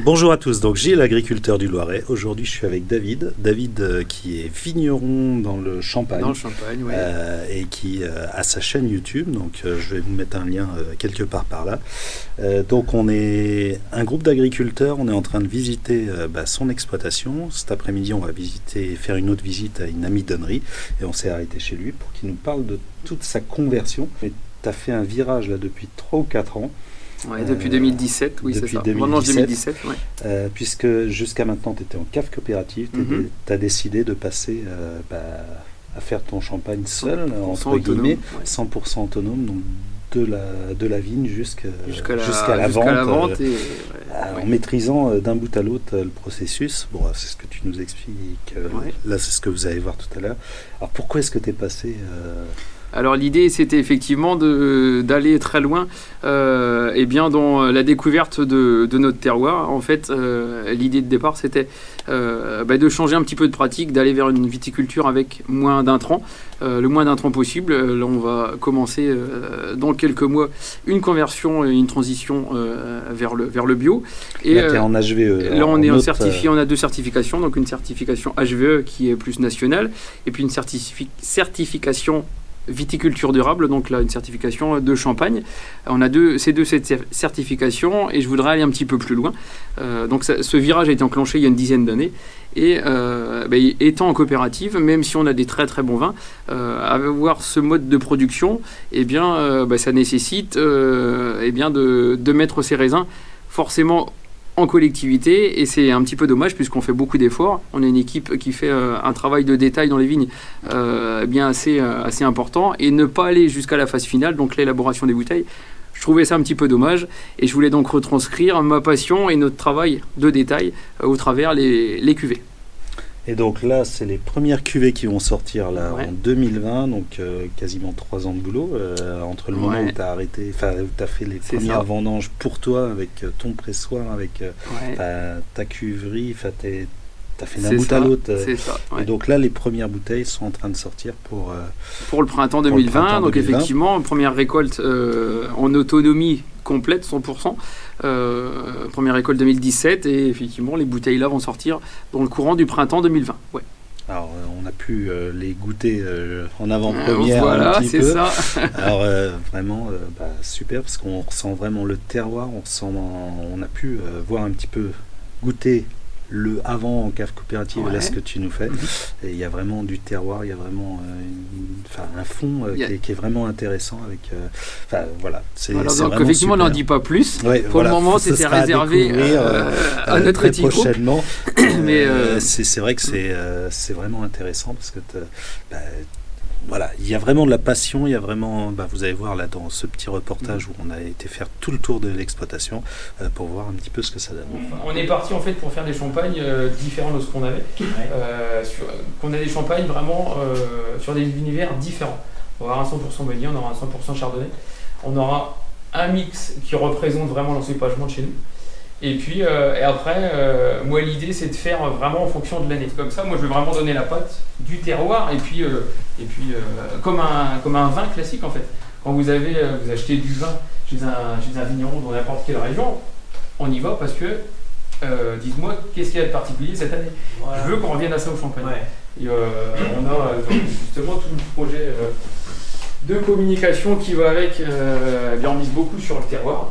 Bonjour à tous, donc Gilles, agriculteur du Loiret. Aujourd'hui, je suis avec David. David qui est vigneron dans le Champagne. Dans le Champagne, oui. Et qui a sa chaîne YouTube. Donc, je vais vous mettre un lien quelque part par là. Donc, on est un groupe d'agriculteurs. On est en train de visiter son exploitation. Cet après-midi, on va faire une autre visite à une amidonnerie. Et on s'est arrêté chez lui pour qu'il nous parle de toute sa conversion. Et tu as fait un virage là depuis 3 ou 4 ans. Ouais, depuis 2017, oui, c'est ça. 2017, ouais. Puisque jusqu'à maintenant, tu étais en cave coopérative, tu as décidé de passer à faire ton champagne seul, entre guillemets, 100% autonome, donc de la vigne jusqu'à la vente, en maîtrisant d'un bout à l'autre le processus. Bon, c'est ce que tu nous expliques, là c'est ce que vous allez voir tout à l'heure. Alors pourquoi est-ce que tu es passé... Alors l'idée c'était effectivement d'aller très loin dans la découverte de notre terroir. En fait, l'idée de départ c'était de changer un petit peu de pratique, d'aller vers une viticulture avec moins d'intrants, le moins d'intrants possible. Là on va commencer dans quelques mois une conversion et une transition vers le bio. Et là tu es en HVE. Là on est certifié, on a 2 certifications, donc une certification HVE qui est plus nationale et puis une certification viticulture durable, donc là une certification de Champagne. On a ces deux certifications et je voudrais aller un petit peu plus loin. Donc ce virage a été enclenché il y a une dizaine d'années et étant en coopérative, même si on a des très très bons vins, avoir ce mode de production, ça nécite de mettre ces raisins forcément en collectivité, et c'est un petit peu dommage puisqu'on fait beaucoup d'efforts. On est une équipe qui fait un travail de détail dans les vignes assez important, et ne pas aller jusqu'à la phase finale, donc l'élaboration des bouteilles. Je trouvais ça un petit peu dommage et je voulais donc retranscrire ma passion et notre travail de détail au travers les cuvées. Et donc là, c'est les premières cuvées qui vont sortir là, en 2020, donc quasiment 3 ans de boulot, entre le moment où tu as arrêté, où tu as fait les premières vendanges pour toi, avec ton pressoir, avec ta cuverie, tu as fait d'un bout à l'autre. Et donc là, les premières bouteilles sont en train de sortir pour le printemps 2020. Donc effectivement, première récolte en autonomie complète, 100%. Première récolte 2017, et effectivement les bouteilles là vont sortir dans le courant du printemps 2020. Ouais. Alors on a pu les goûter en avant-première voilà, un petit peu. Ça. Alors vraiment super, parce qu'on ressent vraiment le terroir, on a pu voir un petit peu goûter le avant en cave coopérative, là ce que tu nous fais, et il y a vraiment du terroir, il y a vraiment un fond qui est vraiment intéressant avec c'est donc vraiment effectivement super. On n'en dit pas plus pour le moment, c'était réservé à notre éthique prochainement. Mais c'est vrai que c'est vraiment intéressant parce que il y a vraiment de la passion, il y a vraiment, vous allez voir là dans ce petit reportage où on a été faire tout le tour de l'exploitation pour voir un petit peu ce que ça donne. On est parti en fait pour faire des champagnes différents de ce qu'on avait, qu'on a des champagnes vraiment sur des univers différents. On va avoir un 100% Meunier, on aura un 100% Chardonnay, on aura un mix qui représente vraiment l'encépagement de chez nous. Et puis et après, moi l'idée c'est de faire vraiment en fonction de l'année. Comme ça, moi je veux vraiment donner la patte du terroir et puis comme un vin classique en fait. Quand vous achetez du vin chez un vigneron dans n'importe quelle région, on y va parce que dites-moi qu'est-ce qu'il y a de particulier cette année. Je veux qu'on revienne à ça au Champagne. Et, on a justement tout le projet de communication qui va avec. On mise beaucoup sur le terroir.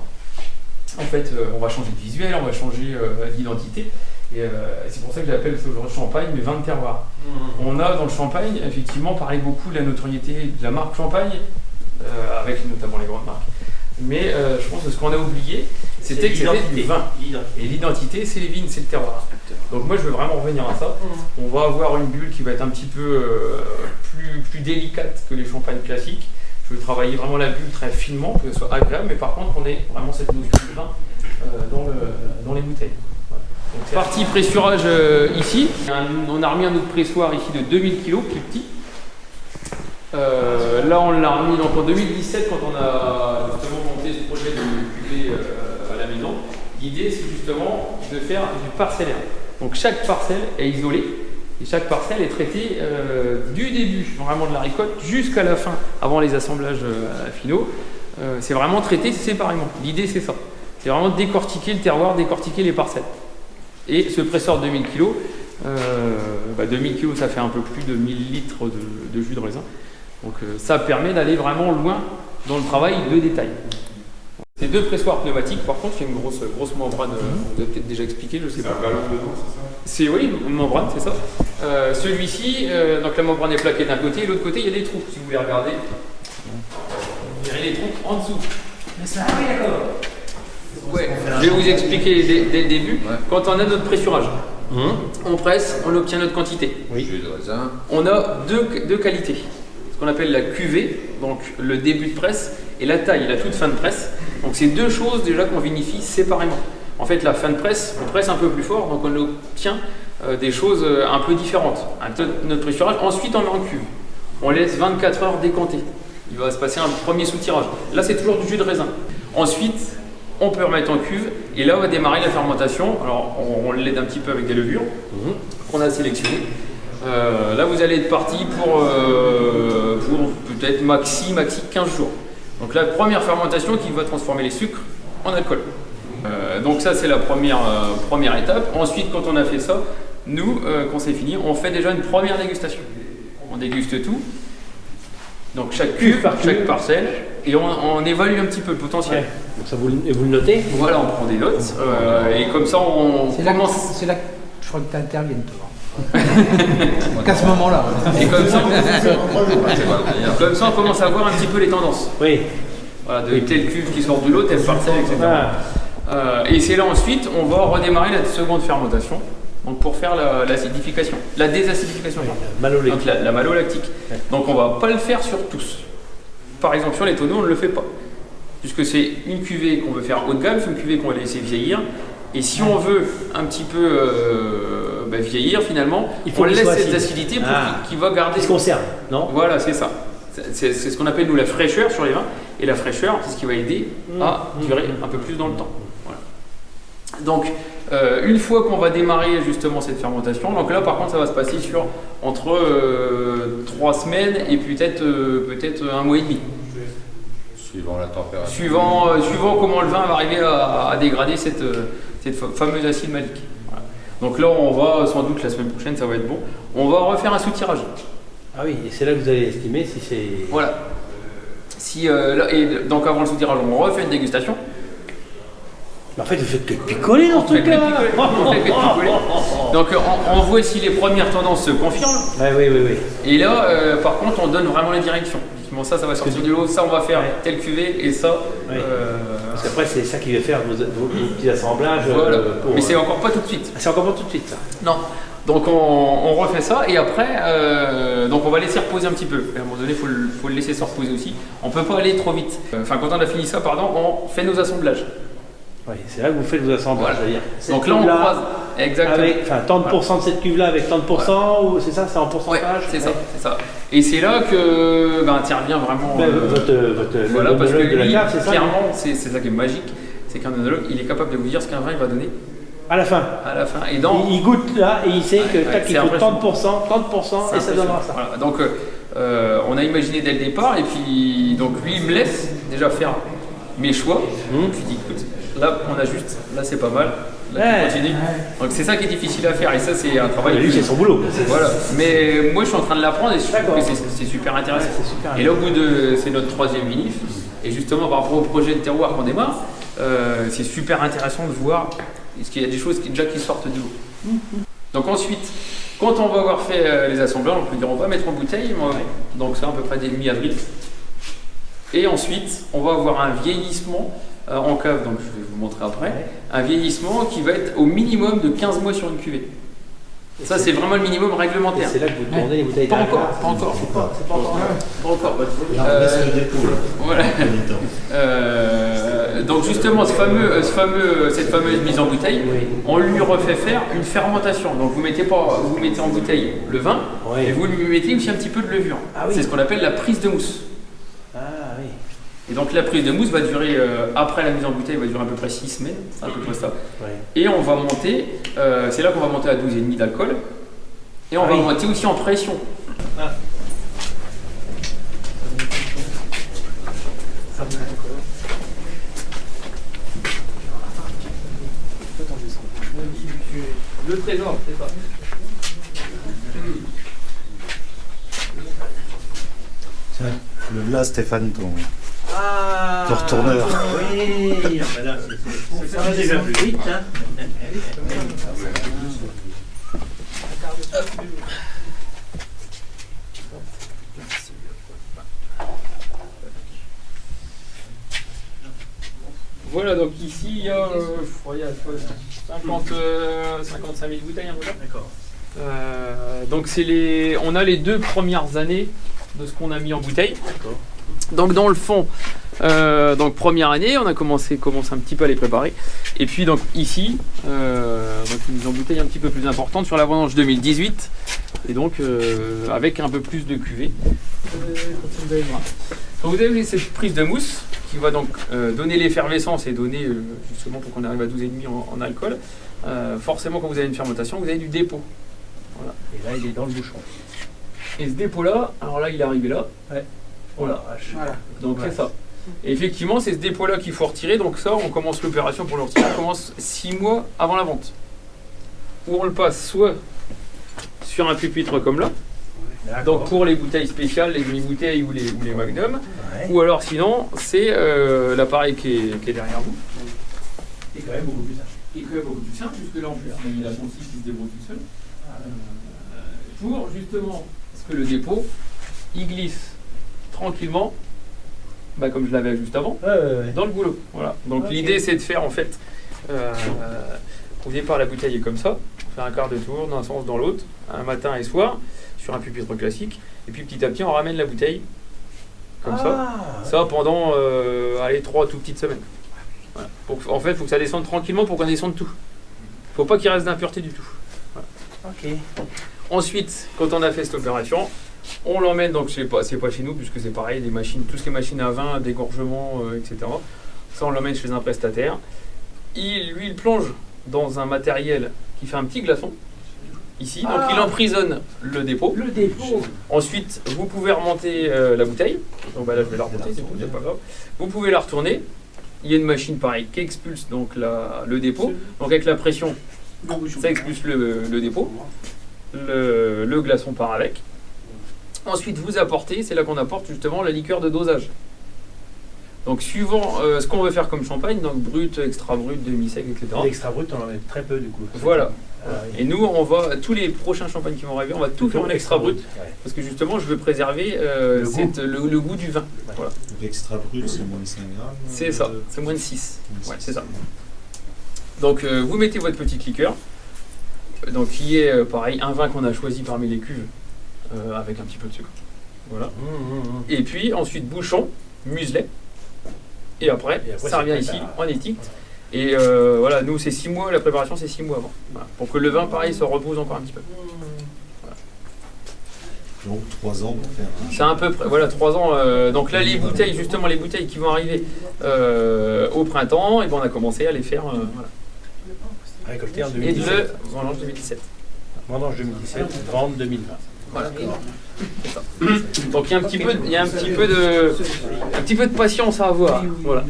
En fait, on va changer de visuel, on va changer d'identité. Et c'est pour ça que j'appelle ce genre de Champagne, mais vin de terroir. On a dans le Champagne, effectivement, parlé beaucoup de la notoriété de la marque Champagne, avec notamment les grandes marques. Mais je pense que ce qu'on a oublié, c'était que c'était du vin. Et l'identité, c'est les vignes, c'est le terroir. Donc moi, je veux vraiment revenir à ça. On va avoir une bulle qui va être un petit peu plus délicate que les champagnes classiques. Je veux travailler vraiment la bulle très finement, que ce soit agréable, mais par contre on ait vraiment cette notion de vin dans les bouteilles. Voilà. Donc, partie pressurage ici, on a remis un autre pressoir ici de 2000 kg, plus petit. Là on l'a remis donc en 2017 quand on a justement monté ce projet de cuvée à la maison. L'idée c'est justement de faire du parcellaire. Donc chaque parcelle est isolée. Et chaque parcelle est traitée du début vraiment de la récolte jusqu'à la fin, avant les assemblages finaux. C'est vraiment traité séparément. L'idée c'est ça. C'est vraiment décortiquer le terroir, décortiquer les parcelles. Et ce presseur de 2000 kg, 2000 kg ça fait un peu plus de 1000 litres de jus de raisin. Donc ça permet d'aller vraiment loin dans le travail de détail. Ces 2 pressoirs pneumatiques, par contre, il y a une grosse membrane, vous avez peut-être déjà expliqué, je sais pas. C'est un ballon dedans, c'est ça? Oui, une membrane, c'est ça. Celui-ci, donc la membrane est plaquée d'un côté et de l'autre côté, il y a des trous. Si vous voulez regarder, vous verrez les trous en dessous. Ah oui, d'accord. Ouais, je vais vous expliquer dès le début. Ouais. Quand on a notre pressurage, on presse, on obtient notre quantité. Oui. Jus de raisin. On a deux qualités. Ce qu'on appelle la cuvée, donc le début de presse, et la taille, la toute fin de presse. Donc c'est 2 choses déjà qu'on vinifie séparément. En fait, la fin de presse, on presse un peu plus fort, donc on obtient des choses un peu différentes. Notre pressurage, ensuite on met en cuve. On laisse 24 heures décanter. Il va se passer un premier sous-tirage. Là, c'est toujours du jus de raisin. Ensuite, on peut remettre en cuve et là, on va démarrer la fermentation. Alors, on l'aide un petit peu avec des levures qu'on a sélectionnées. Là, vous allez être parti pour peut-être maxi 15 jours. Donc, la première fermentation qui va transformer les sucres en alcool. Donc, ça, c'est la première étape. Ensuite, quand on a fait ça, nous, quand c'est fini, on fait déjà une première dégustation. On déguste tout. Donc chaque cuve, chaque parcelle, et on évalue un petit peu le potentiel. Ouais. Donc ça, vous le notez? Voilà, on prend des notes, et comme ça on commence. C'est là que je crois que tu interviennes, toi. Qu'à ce moment-là. Et comme ça on commence à voir un petit peu les tendances. Oui. Voilà, de telle cuve qui sort de l'eau, telle parcelle, etc. Et c'est là ensuite, on va redémarrer la seconde fermentation. Donc pour faire l'acidification, la désacidification, donc la malolactique. Ouais. Donc on ne va pas le faire sur tous. Par exemple sur les tonneaux, on ne le fait pas. Puisque c'est une cuvée qu'on veut faire haut de gamme, c'est une cuvée qu'on va laisser vieillir. Et si on veut un petit peu vieillir finalement, on laisse cette acidité qui va garder. Qui se conserve, non? Voilà, c'est ça. C'est ce qu'on appelle nous la fraîcheur sur les vins. Et la fraîcheur, c'est ce qui va aider à durer un peu plus dans le temps. Voilà. Donc, une fois qu'on va démarrer justement cette fermentation, donc là par contre ça va se passer sur entre 3 semaines et peut-être 1 mois et demi. Suivant la température. Suivant comment le vin va arriver à dégrader cette fameuse acide malique. Voilà. Donc là on va sans doute la semaine prochaine, ça va être bon, on va refaire un sous-tirage. Ah oui, et c'est là que vous allez estimer si c'est... Voilà. Et donc avant le sous-tirage on refait une dégustation. En fait, vous faites que picoler dans ce truc-là. Donc, on voit si les premières tendances se confirment. Oui. Et là, par contre, on donne vraiment la direction. Bon, ça va sortir du lot. Ça, on va faire telle cuvée et ça. Oui. Parce qu'après, c'est ça qui va faire vos petits assemblages. Voilà. Mais c'est encore pas tout de suite. C'est encore pas tout de suite, ça. Non. Donc, on refait ça et après, donc on va laisser reposer un petit peu. Et à un moment donné, il faut le laisser se reposer aussi. On ne peut pas aller trop vite. Enfin, quand on a fini ça, on fait nos assemblages. Oui, c'est là que vous faites vos assemblages. Voilà. Donc là, on croise exactement. Avec tant de pourcents de cette cuve-là avec tant de pourcents, ou c'est ça, c'est en pourcentage? Ouais, c'est ça. Et c'est là que intervient vraiment votre parce que de la cave, c'est ça? Clairement, c'est ça qui est magique, c'est qu'un œnologue, il est capable de vous dire ce qu'un vin il va donner. À la fin. Et il goûte là et il sait que il faut tant de pourcents, et ça donnera ça. Voilà. Donc on a imaginé dès le départ, et puis donc lui il me laisse déjà faire mes choix. Puis il dit écoute, là on ajuste, là c'est pas mal, là tu continues. Donc c'est ça qui est difficile à faire, et ça c'est un travail. Lui c'est son boulot. Voilà. Mais moi je suis en train de l'apprendre et je trouve que c'est super intéressant. Et là au bout c'est notre 3e vinif, et justement par rapport au projet de terroir qu'on démarre, c'est super intéressant de voir parce qu'il y a des choses qui sortent du lot. Donc ensuite, quand on va avoir fait les assemblages, on peut dire on va mettre en bouteille, donc c'est à peu près dès mi-avril. Et ensuite, on va avoir un vieillissement en cave, donc je vais vous montrer après, un vieillissement qui va être au minimum de 15 mois sur une cuvée. Ça, c'est vraiment le minimum réglementaire. C'est là que vous tournez les bouteilles Pas encore. Pas encore. Voilà. Donc justement, cette fameuse mise en bouteille, on lui refait faire une fermentation. Donc vous mettez en bouteille le vin, et vous lui mettez aussi un petit peu de levure. C'est ce qu'on appelle la prise de mousse. Et donc la prise de mousse va durer, après la mise en bouteille, va durer à peu près 6 semaines, c'est à peu près ça. Et on va monter, c'est là qu'on va monter à 12,5 d'alcool. Et on va monter aussi en pression. Le trésor, c'est ça. Tiens, là, Stéphane, ton Ah, retourneur. oui, enfin là, ça va déjà plus vite. Hein. Voilà, donc ici, il y a, 55 000 bouteilles, un peu là. D'accord. Donc on a les 2 premières années de ce qu'on a mis en bouteille. D'accord. Donc dans le fond, donc première année, on a commencé un petit peu à les préparer. Et puis donc ici, donc une mise en bouteille un petit peu plus importante sur la vendange 2018. Et donc avec un peu plus de cuvée. Donc vous avez cette prise de mousse qui va donc donner l'effervescence et donner justement pour qu'on arrive à 12,5 en alcool. Forcément quand vous avez une fermentation, vous avez du dépôt. Voilà. Et là, il est dans le bouchon. Et ce dépôt-là, alors là, il est arrivé là. Ouais. Voilà. Voilà. Donc Ouais. c'est ça. Et effectivement, c'est ce dépôt-là qu'il faut retirer. Donc ça, on commence l'opération pour le retirer. On commence 6 mois avant la vente. Ou on le passe soit sur un pupitre comme là. Donc pour les bouteilles spéciales, les demi-bouteilles ou les magnums. Ouais. Ou alors sinon, c'est l'appareil qui est derrière vous. C'est quand même beaucoup plus simple. Qui est quand même beaucoup plus simple, puisque là en plus, il a son site qui se débrouille tout seul. Pour justement, parce que le dépôt, il glisse tranquillement, bah, comme je l'avais juste avant, Ouais. dans le goulot. Voilà. Donc Ok. l'idée c'est de faire en fait, au départ la bouteille est comme ça, on fait un quart de tour d'un sens dans l'autre, un matin et soir, sur un pupitre classique, et puis petit à petit on ramène la bouteille, comme ça pendant 3 tout petites semaines. Voilà. En fait, il faut que ça descende tranquillement pour qu'on descende tout. Il ne faut pas qu'il reste d'impureté du tout. Ok. Ensuite, quand on a fait cette opération, on l'emmène, donc c'est pas chez nous, puisque c'est pareil, les machines, tout ce qui est machine à vin, dégorgement, etc. Ça, on l'emmène chez un prestataire. Il plonge dans un matériel qui fait un petit glaçon, ici. Donc il emprisonne le dépôt. Le dépôt. Ensuite, vous pouvez remonter la bouteille. Donc bah, là, je vais la remonter, c'est pas grave. Vous pouvez la retourner. Il y a une machine pareil qui expulse donc le dépôt. Donc avec la pression, ça expulse le dépôt. Le glaçon part avec. Ensuite, vous apportez, c'est là qu'on apporte justement la liqueur de dosage. Donc suivant ce qu'on veut faire comme champagne, donc brut, extra brut, demi-sec, etc. L'extra brut, on en met très peu du coup. Voilà. Oui. Et nous, on va, tous les prochains champagnes qui vont arriver, on va tout faire en extra brut. Ouais. Parce que justement, je veux préserver le goût du vin. Ouais. Voilà. L'extra brut, c'est moins de 5 grammes. C'est ça, c'est moins de 6. Ouais, c'est ça. Donc vous mettez votre petite liqueur, donc qui est pareil, un vin qu'on a choisi parmi les cuves, avec un petit peu de sucre. Voilà. Et puis ensuite bouchon, muselet, et après ça revient ici, on étiquette. Et voilà, nous c'est 6 mois, la préparation c'est 6 mois avant. Voilà. Pour que le vin pareil se repose encore un petit peu. Donc 3 ans pour faire un... C'est à peu près, voilà, 3 ans. Donc là, les bouteilles, justement, les bouteilles qui vont arriver au printemps, et ben on a commencé à les faire. Voilà. Récolté en Et 2017. le vendange 2017. Vendange 2017, vente 2020. Voilà. C'est ça. Donc il y a un petit peu de patience à avoir. Voilà.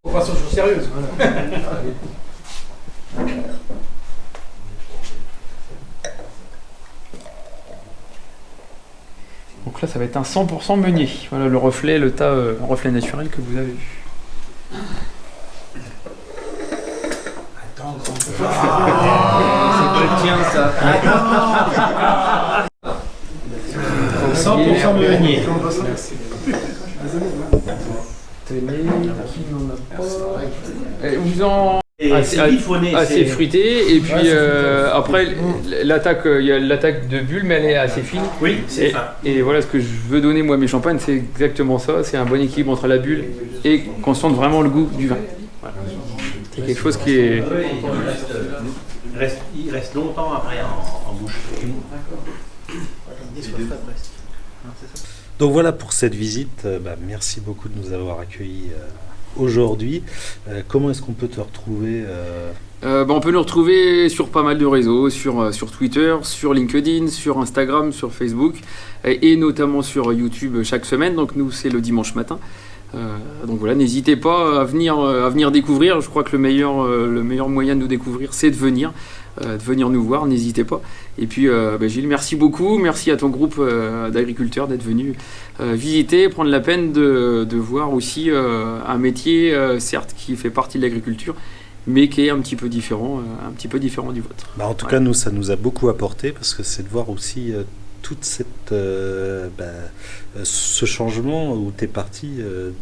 Opération sérieuse. Donc là, ça va être un 100% meunier. Voilà le reflet, le tas, reflet naturel que vous avez vu. C'est pas le tien ça. 100% meunier. Tenez, qui n'en a pas. Vous en C'est biffonné. assez fruité, et puis après l'attaque, il y a l'attaque de bulle, mais elle est assez fine. Oui, c'est Et, fin. et voilà ce que je veux donner moi à mes champagnes, c'est exactement ça, c'est un bon équilibre entre la bulle et qu'on sente vraiment le goût du vin. Voilà. C'est quelque chose qui est... Il reste longtemps après en bouche. Donc voilà pour cette visite. Merci beaucoup de nous avoir accueillis aujourd'hui. Comment est-ce qu'on peut te retrouver On peut nous retrouver sur pas mal de réseaux, sur Twitter, sur LinkedIn, sur Instagram, sur Facebook et notamment sur YouTube chaque semaine. Donc nous, c'est le dimanche matin. Donc voilà, n'hésitez pas à venir découvrir. Je crois que le meilleur moyen de nous découvrir, c'est de venir nous voir. N'hésitez pas. Et puis Gilles, merci beaucoup. Merci à ton groupe d'agriculteurs d'être venu visiter, prendre la peine de voir aussi un métier, certes, qui fait partie de l'agriculture, mais qui est un petit peu différent du vôtre. En tout cas, nous, ça nous a beaucoup apporté parce que c'est de voir aussi toute ce changement où tu es parti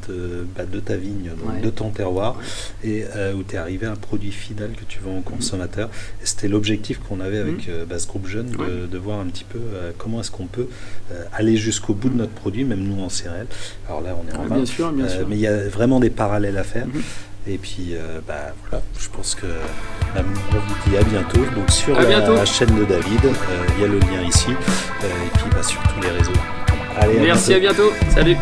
de ta vigne, donc de ton terroir, et où tu es arrivé à un produit final que tu vends au consommateur. Et c'était l'objectif qu'on avait avec ce groupe jeune, de voir un petit peu comment est-ce qu'on peut aller jusqu'au bout de notre produit, même nous en céréales. Alors là, on est en main. Bien sûr. Mais il y a vraiment des parallèles à faire. Et puis, voilà, je pense que on vous dit à bientôt. Donc sur la chaîne de David, il y a le lien ici. Et puis sur tous les réseaux. Allez, merci, à bientôt. Salut.